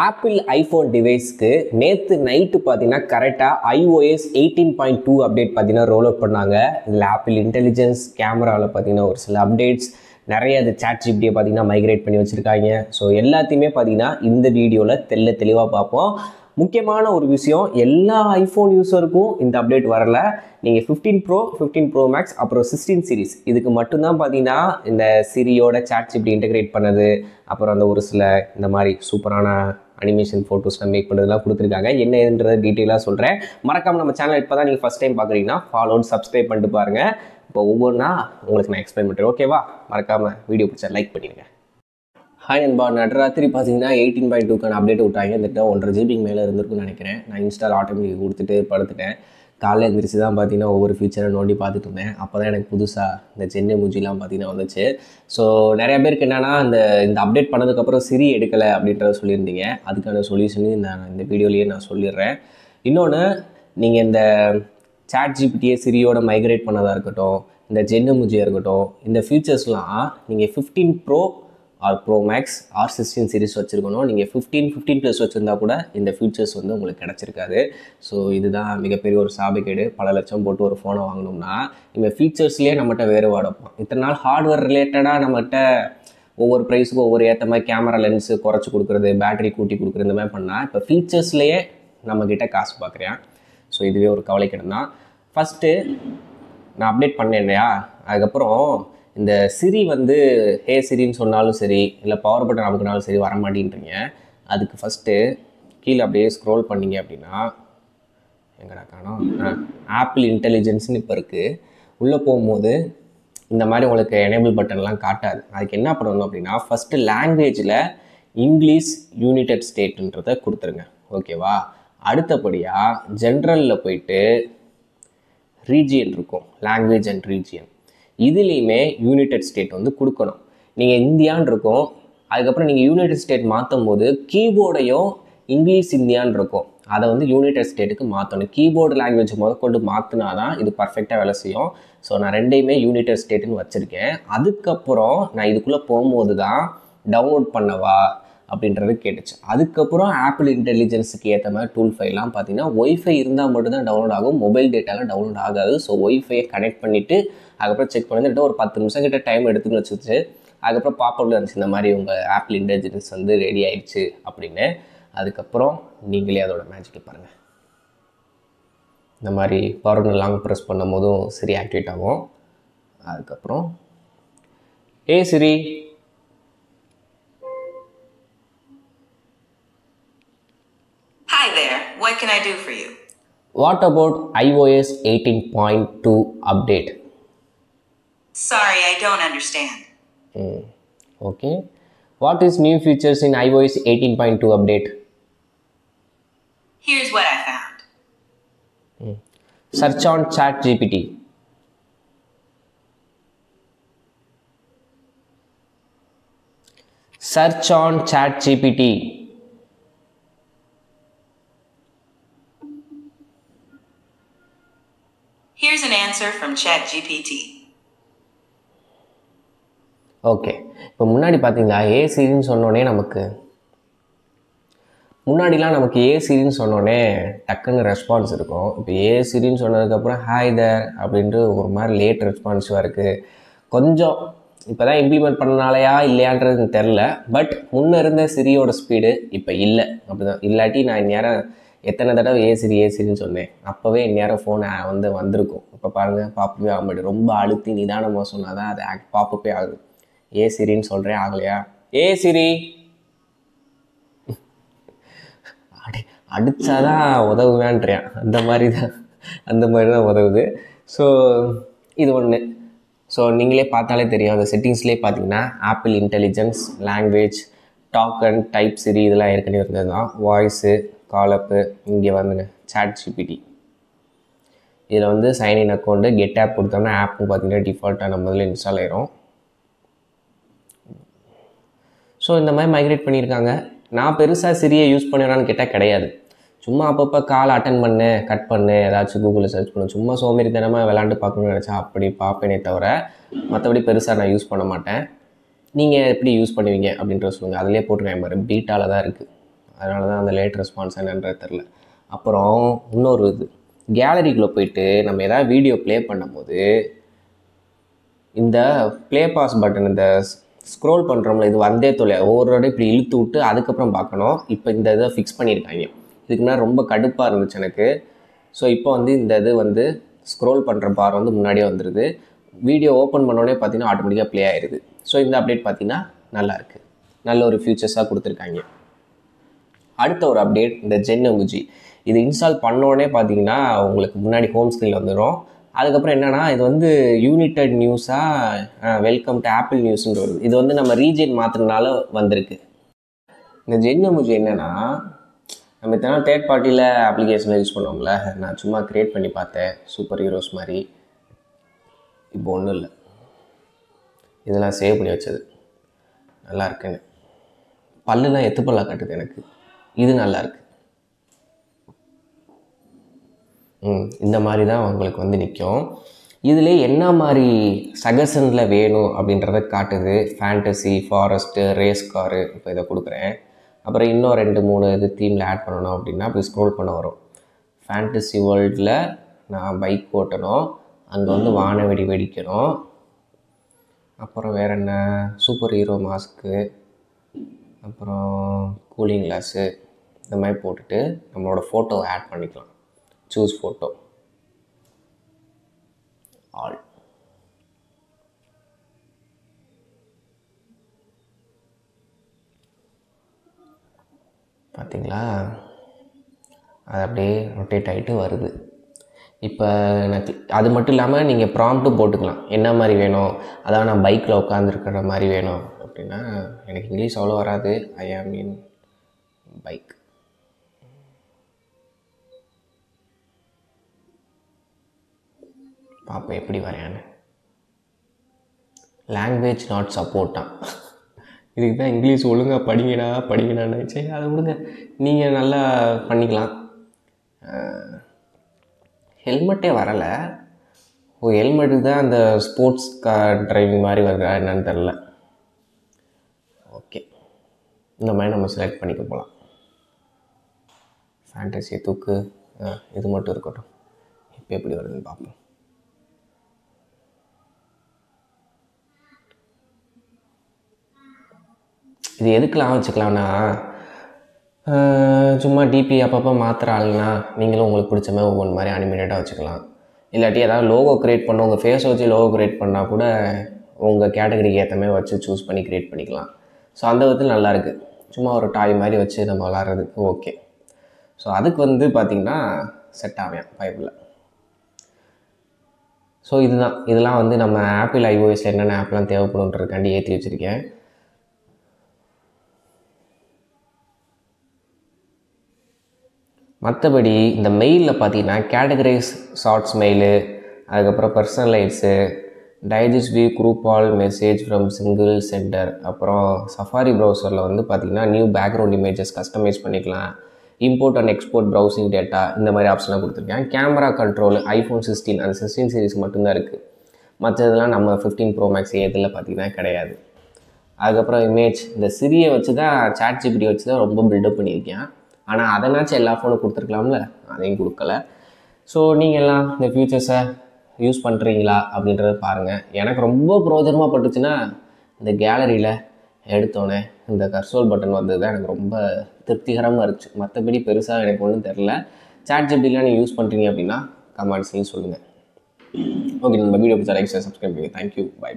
Apple iPhone டிவைஸ்க்கு நேற்று night பார்த்தீங்கன்னா கரெக்டாக iOS 18.2 அப்டேட் பார்த்தீங்கன்னா ரோல் அவுட் பண்ணாங்க. இதில் ஆப்பிள் இன்டெலிஜென்ஸ் கேமராவில் பார்த்தீங்கன்னா ஒரு சில அப்டேட்ஸ் நிறைய அது ChatGPT பார்த்தீங்கன்னா மைக்ரேட் பண்ணி வச்சுருக்காங்க. ஸோ எல்லாத்தையுமே பார்த்தீங்கன்னா இந்த வீடியோவில் தெளிவாக பார்ப்போம். முக்கியமான ஒரு விஷயம், எல்லா ஐஃபோன் யூஸருக்கும் இந்த அப்டேட் வரல. நீங்கள் 15 Pro 15 Pro Max அப்புறம் 16 சீரிஸ் இதுக்கு மட்டும்தான் பார்த்தீங்கன்னா இந்த சிரியோட ChatGPT இன்டெகிரேட் பண்ணது, அப்புறம் அந்த ஒரு சில இந்த மாதிரி சூப்பரான அனிமேஷன் ஃபோட்டோஸ்லாம் மேக் பண்ணுறதுலாம் கொடுத்துருக்காங்க. என்னன்றதை டீட்டெயிலாக சொல்கிறேன். மறக்காமல் நம்ம சேனல் இப்போ தான் நீங்கள் ஃபஸ்ட் டைம் பார்க்குறீங்கன்னா ஃபாலோன்னு சப்ஸ்கிரைப் பண்ணிட்டு பாருங்கள். இப்போ ஒவ்வொன்றா உங்களுக்கு நான் எக்ஸ்பிளைன் பண்ணுறேன், ஓகேவா? மறக்காமல் வீடியோ பிடிச்சா லைக் பண்ணிடுங்க. ஹாய் நண்பா, நடுராத்திரி பார்த்தீங்கன்னா 18.2க்கான அப்டேட் விட்டாங்க. இந்த 1.5 GB மேலே இருந்திருக்குன்னு நினைக்கிறேன். நான் இன்ஸ்டால் ஆட்டோமேட்டிக் கொடுத்துட்டு படுத்துட்டேன். காலையில் எழுந்திரிச்சு தான் பார்த்தீங்கன்னா ஒவ்வொரு ஃபீச்சரை நோண்டி பார்த்துட்டு இருந்தேன். அப்போ தான் எனக்கு புதுசாக இந்த சென்னை மூஜிலாம் பார்த்தீங்கன்னா வந்துச்சு. ஸோ நிறைய பேருக்கு என்னென்னா இந்த அப்டேட் பண்ணதுக்கப்புறம் சிரி எடுக்கலை அப்படின்றத சொல்லியிருந்தீங்க. அதுக்கான சொல்யூஷனையும் நான் இந்த வீடியோலேயே நான் சொல்லிடுறேன். இன்னொன்று, நீங்கள் இந்த ChatGPTயை சிரியோட மைக்ரேட் பண்ணதாக இருக்கட்டும், இந்த ஜென்னு மூஜியாக இருக்கட்டும், இந்த ஃபீச்சர்ஸ்லாம் நீங்கள் 15 Pro or Pro Max or 16 series வச்சுருக்கணும். நீங்கள் 15+ வச்சுருந்தா கூட இந்த ஃபீச்சர்ஸ் வந்து உங்களுக்கு கிடச்சிருக்காது. ஸோ இதுதான் மிகப்பெரிய ஒரு சாபக்கேடு. பல லட்சம் போட்டு ஒரு ஃபோனை வாங்கினோம்னா இந்த ஃபீச்சர்ஸ்லேயே நம்மகிட்ட வேறுபாடு வைப்போம். இத்தனை நாள் ஹார்ட்வேர் ரிலேட்டடாக நம்மகிட்ட ஒவ்வொரு ப்ரைஸுக்கும் ஒவ்வொரு ஏற்ற மாதிரி கேமரா லென்ஸு குறைச்சி கொடுக்குறது, பேட்டரி கூட்டி கொடுக்குறது, இந்த மாதிரி பண்ணால் இப்போ ஃபீச்சர்ஸ்லேயே நம்மக்கிட்ட காசு பார்க்குறேன். ஸோ இதுவே ஒரு கவலைக்கிடம் தான். ஃபஸ்ட்டு நான் அப்டேட் பண்ணேன் இல்லையா, அதுக்கப்புறம் இந்த சிரி வந்து ஹே சிரின்னு சொன்னாலும் சரி, இல்லை பவர் பட்டன் அமுக்குனாலும் சரி வரமாட்டேன்றீங்க. அதுக்கு ஃபஸ்ட்டு கீழே அப்படியே ஸ்க்ரோல் பண்ணிங்க அப்படின்னா எங்கடா காணோம், ஆப்பிள் இன்டெலிஜென்ஸ்னு இப்போ இருக்குது. உள்ளே போகும்போது இந்த மாதிரி உங்களுக்கு எனேபிள் பட்டன்லாம் காட்டாது. அதுக்கு என்ன பண்ணணும் அப்படின்னா, ஃபஸ்ட்டு லாங்குவேஜில் இங்கிலீஷ் யுனைடெட் ஸ்டேட்டுன்றதை கொடுத்துருங்க, ஓகேவா? அடுத்தபடியாக ஜென்ரலில் போயிட்டு ரீஜியன் இருக்கும், லாங்குவேஜ் அண்ட் ரீஜியன். இதுலேயுமே யுனைடெட் ஸ்டேட் வந்து கொடுக்கணும். நீங்கள் இந்தியான்னு இருக்கும், அதுக்கப்புறம் நீங்கள் யுனைடெட் ஸ்டேட் மாற்றும் போது கீபோர்டையும் இங்கிலீஷ் இந்தியான்னு இருக்கும், அதை வந்து யுனைடெட் ஸ்டேட்டுக்கு மாற்றணும். கீபோர்டு லாங்குவேஜ் கொண்டு மாற்றினா தான் இது பர்ஃபெக்டாக வேலை செய்யும். ஸோ நான் ரெண்டையுமே யுனைடெட் ஸ்டேட்டுன்னு வச்சுருக்கேன். அதுக்கப்புறம் நான் இதுக்குள்ளே போகும்போது தான் டவுன்லோட் பண்ணவா அப்படின்றது கேட்டுச்சு. அதுக்கப்புறம் ஆப்பிள் இன்டெலிஜென்ஸுக்கு ஏற்ற மாதிரி டூல் ஃபைல்லாம் பார்த்தீங்கன்னா ஒய்ஃபை இருந்தால் மட்டும்தான் டவுன்லோட் ஆகும், மொபைல் டேட்டாலாம் டவுன்லோட் ஆகாது. ஸோ ஒய்ஃபையை கனெக்ட் பண்ணிவிட்டு அதுக்கப்புறம் செக் பண்ணிட்டு ஒரு 10 நிமிஷம் கிட்ட டைம் எடுத்துன்னு வச்சுச்சு. அதுக்கப்புறம் பாப்பப்ல இருந்துச்சு இந்த மாதிரி உங்கள் ஆப்பிள் இன்டெலிஜென்ஸ் வந்து ரெடி ஆயிடுச்சு அப்படின்னு. அதுக்கப்புறம் நீங்களே அதோட மேஜிக்கை பாருங்கள். இந்த மாதிரி பவர் லாங் ப்ரெஸ் பண்ணும் போதும் சரி ஆக்டிவேட் ஆகும். அதுக்கப்புறம் ஏ சிரி, Hi there, what can I do for you? What about iOS 18.2 update? Sorry, I don't understand. Okay. What is new features in iOS 18.2 update? Here's what I found. Search on ChatGPT. Search on ChatGPT. Here's an answer from ChatGPT. Okay, இப்போ முன்னாடி பார்த்தீங்களா ஏ சிரின்னு சொன்னோடனே முன்னாடிலாம் நமக்கு ஏ சிரின்னு சொன்னோடனே டக்குன்னு response இருக்கும். இப்போ ஏ சிரின்னு சொன்னதுக்கப்புறம் ஹாய் தேர் அப்படின்ட்டு ஒரு மாதிரி லேட் ரெஸ்பான்ஸாக இருக்குது. கொஞ்சம் இப்போ தான் இம்ப்ளிமெண்ட் பண்ணனாலையா இல்லையான்றது தெரில. பட் முன்னே இருந்த சிரியோட ஸ்பீடு இப்போ இல்லை, அப்படி தான். இல்லாட்டி நான் இந்நேரம் எத்தனை தடவை ஏ சிரின்னு சொன்னேன், அப்போவே இந்நேரம் ஃபோனை வந்து வந்திருக்கும். இப்போ பாருங்கள், பாப்பவே ஆக மாட்டேன். ரொம்ப அழுத்தி நிதானமாக சொன்னால் தான் அது பாப்பப்பே ஆகுது. ஏ சிரின்னு சொல்கிறேன், ஆகலையா? ஏ சிரி அடித்தாதான் உதவுவேன்றேன், அந்த மாதிரி தான் உதவுது. ஸோ இது ஒன்று. ஸோ நீங்களே பார்த்தாலே தெரியும், அந்த செட்டிங்ஸ்லேயே பார்த்தீங்கன்னா Apple intelligence, language, talk and type Siri இதெல்லாம் ஏற்கனவே இருந்தது தான். வாய்ஸு, காலப்பு, இங்கே வந்துங்க ChatGPT. இதில் வந்து சைன்இன் அக்கௌண்ட்டு, கெட் ஆப் கொடுத்தோம்னா ஆப்பும் பார்த்தீங்கன்னா டிஃபால்ட்டாக நம்ம முதல்ல இன்ஸ்டால் ஆயிரும். ஸோ இந்த மாதிரி மைக்ரேட் பண்ணியிருக்காங்க. நான் பெருசாக சிரியை யூஸ் பண்ணுறான்னு கேட்டால் கிடையாது. சும்மா அப்பப்போ கால் அட்டன் பண்ணு, கட் பண்ணு, ஏதாச்சும் கூகுளில் சர்ச் பண்ணு, சும்மா சோம்பேறித்தனமாக விளாண்டு பார்க்கணும்னு நினச்சா அப்படி பார்ப்பேனே தவிர மற்றபடி பெருசாக நான் யூஸ் பண்ண மாட்டேன். நீங்கள் எப்படி யூஸ் பண்ணுவீங்க அப்படின்றத சொல்லுங்கள். அதிலே போட்டுருக்கேன் பாரு, பீட்டாவில் தான் இருக்குது. அதனால தான் அந்த லேட் ரெஸ்பான்ஸ் என்னன்றது தெரில. அப்புறம் இன்னொரு இது, கேலரிக்குள்ளே போயிட்டு நம்ம எதாவது வீடியோ ப்ளே பண்ணும்போது இந்த ப்ளே பாஸ் பட்டன், இந்த ஸ்க்ரோல் பண்ணுறோம்ல, இது வந்தே ஒவ்வொரு தடவை இப்படி இழுத்து விட்டு அதுக்கப்புறம் பார்க்கணும். இப்போ இந்த இதை ஃபிக்ஸ் பண்ணியிருக்காங்க. இதுக்கு முன்னாடி ரொம்ப கடுப்பாக இருந்துச்சு எனக்கு. ஸோ இப்போ வந்து இந்த இது வந்து ஸ்க்ரோல் பண்ணுற பார் வந்து முன்னாடியே வந்துடுது. வீடியோ ஓப்பன் பண்ணோடனே பார்த்தீங்கன்னா ஆட்டோமேட்டிக்காக ப்ளே ஆயிடுது. ஸோ இந்த அப்டேட் பார்த்தீங்கன்னா நல்லாயிருக்கு, நல்ல ஒரு ஃபியூச்சர்ஸாக கொடுத்துருக்காங்க. அடுத்த ஒரு அப்டேட் இந்த ஜென் எமோஜி. இது இன்ஸ்டால் பண்ணோடனே பார்த்தீங்கன்னா உங்களுக்கு முன்னாடி ஹோம் ஸ்க்ரீனில் வந்துடும். அதுக்கப்புறம் என்னென்னா இது வந்து யூனிட்டட் நியூஸாக வெல்கம் டு ஆப்பிள் நியூஸ்ன்னு வருது. இது வந்து நம்ம ரீஜன் மாற்றுறதுனால வந்திருக்கு. இந்த ஜென் எமோஜி என்னென்னா, நம்ம இத்தனை நாள் தேர்ட் பார்ட்டியில் அப்ளிகேஷனில் யூஸ் பண்ணுவோம்ல, நான் சும்மா க்ரியேட் பண்ணி பார்த்தேன் சூப்பர் ஹீரோஸ் மாதிரி. இப்போ ஒன்றும் இல்லை, இதெல்லாம் சேவ் பண்ணி வச்சது நல்லா இருக்குன்னு. பல்லுலாம் எத்து பல்லா கட்டுது எனக்கு, இது நல்லாயிருக்கு. இந்த மாதிரி தான் உங்களுக்கு வந்து நிற்கும். இதில் என்ன மாதிரி சஜஷனில் வேணும் அப்படின்றத காட்டுது. Fantasy, forest, race car. இப்போ இதை கொடுக்குறேன். அப்புறம் இன்னும் 2-3 இது தீமில் ஆட் பண்ணணும் அப்படின்னா அப்படி ஸ்க்ரோல் பண்ண வரும். ஃபேண்டசி வேர்ல்டில் நான் பைக் ஓட்டணும், அங்கே வந்து வானவெடி வெடிக்கணும். அப்புறம் வேறு என்ன, சூப்பர் ஹீரோ மாஸ்க்கு, அப்புறம் கூலிங் கிளாஸு, இந்த மாதிரி போட்டுட்டு நம்மளோட ஃபோட்டோவை ஆட் பண்ணிக்கலாம். Choose photo all. பார்த்தீங்களா, அது அப்படியே ரொட்டேட் ஆகிட்டு வருது. இப்போ எனக்கு அது மட்டும் இல்லாமல் நீங்கள் ப்ராம்ப்ட்டும் போட்டுக்கலாம், என்ன மாதிரி வேணும். அதான் நான் பைக்கில் உட்காந்துருக்கிற மாதிரி வேணும் அப்படின்னா, எனக்கு இங்கிலீஷ் அவ்வளோ வராது, ஐ ஆம் இன் பைக். பார்ப்போம் எப்படி வரையான்னு. Language not சப்போர்ட்டான். இதுக்கு தான் இங்கிலீஷ் ஒழுங்காக படிங்கடான்னு. சரி அதை விடுங்க, நீங்கள் நல்லா பண்ணிக்கலாம். ஹெல்மெட்டே வரலை. ஹெல்மெட்டுக்கு தான் அந்த ஸ்போர்ட்ஸ் கார் டிரைவிங் மாதிரி வருதா என்னன்னு தெரில. ஓகே, இந்த மாதிரி நம்ம செலக்ட் பண்ணிக்க போகலாம். ஃபேண்டசியை தூக்கு, இது மட்டும் இருக்கட்டும். இப்போ எப்படி வருதுன்னு பார்ப்போம். இது எதுக்கெலாம் வச்சுக்கலாம்னா, சும்மா டிபி அப்பப்போ மாத்திர ஆளுனா நீங்களும் உங்களுக்கு பிடிச்ச மாதிரி ஒவ்வொரு மாதிரி அனிமேட்டடாக வச்சுக்கலாம். இல்லாட்டி ஏதாவது லோகோ க்ரியேட் பண்ண, உங்கள் ஃபேஸை வச்சு லோகோ க்ரியேட் பண்ணால் கூட உங்கள் கேட்டகரிக்கு ஏற்ற மாதிரி வச்சு சூஸ் பண்ணி க்ரியேட் பண்ணிக்கலாம். ஸோ அந்த விதத்தில் நல்லாயிருக்கு. சும்மா ஒரு டாய் மாதிரி வச்சு நம்ம விளாட்றதுக்கு ஓகே. ஸோ அதுக்கு வந்து பார்த்திங்கன்னா செட் ஆகும் பைப்பில். ஸோ இதெல்லாம் வந்து நம்ம ஆப்பிள் iOS என்னென்ன ஆப்லாம் தேவைப்படுன்றதுக்காண்டி ஏற்றி வச்சுருக்கேன். மற்றபடி இந்த மெயிலில் பார்த்தீங்கன்னா கேட்டகரைஸ் ஷார்ட்ஸ் மெயிலு, அதுக்கப்புறம் பர்சனலைட்ஸு, digest view group all message from single sender. அப்புறம் சஃபாரி ப்ரௌசரில் வந்து பார்த்திங்கன்னா நியூ பேக்ரவுண்ட் இமேஜஸ் கஸ்டமைஸ் பண்ணிக்கலாம். Import and export browsing data, இந்த மாதிரி ஆப்ஷன்லாம் கொடுத்துருக்கேன். கேமரா கண்ட்ரோல் iPhone 16 அந்த 16 சீரிஸ் மட்டும்தான் இருக்குது. மற்றதெல்லாம் நம்ம 15 Pro Max இதில் பார்த்திங்கன்னா கிடையாது. அதுக்கப்புறம் இமேஜ், இந்த சிரியை வச்சு தான் ChatGPT வச்சு தான் ரொம்ப பில்டப் பண்ணியிருக்கேன். ஆனால் அதனாச்சும் எல்லா ஃபோனும் கொடுத்துருக்கலாம்ல, அதையும் கொடுக்கல. ஸோ நீங்கள்லாம் இந்த ஃபியூச்சர்ஸை யூஸ் பண்ணுறீங்களா அப்படின்றத பாருங்கள். எனக்கு ரொம்ப பிரயோஜனமாக பட்டுச்சுன்னா இந்த கேலரியில் எடுத்தோன்னே இந்த கர்சோல் பட்டன் வந்தது தான் எனக்கு ரொம்ப திருப்திகரமாக இருந்துச்சு. மற்றபடி பெருசாக எனக்கு ஒன்றும் தெரில. ChatGPTலாம் நீங்கள் யூஸ் பண்ணுறீங்க அப்படின்னா கமெண்ட்ஸ்லையும் சொல்லுங்கள். ஓகே, நம்ம வீடியோ பிடிச்சா லைக், ஷேர், சப்ஸ்கிரைப் பண்ணுங்கள். Thank you, by.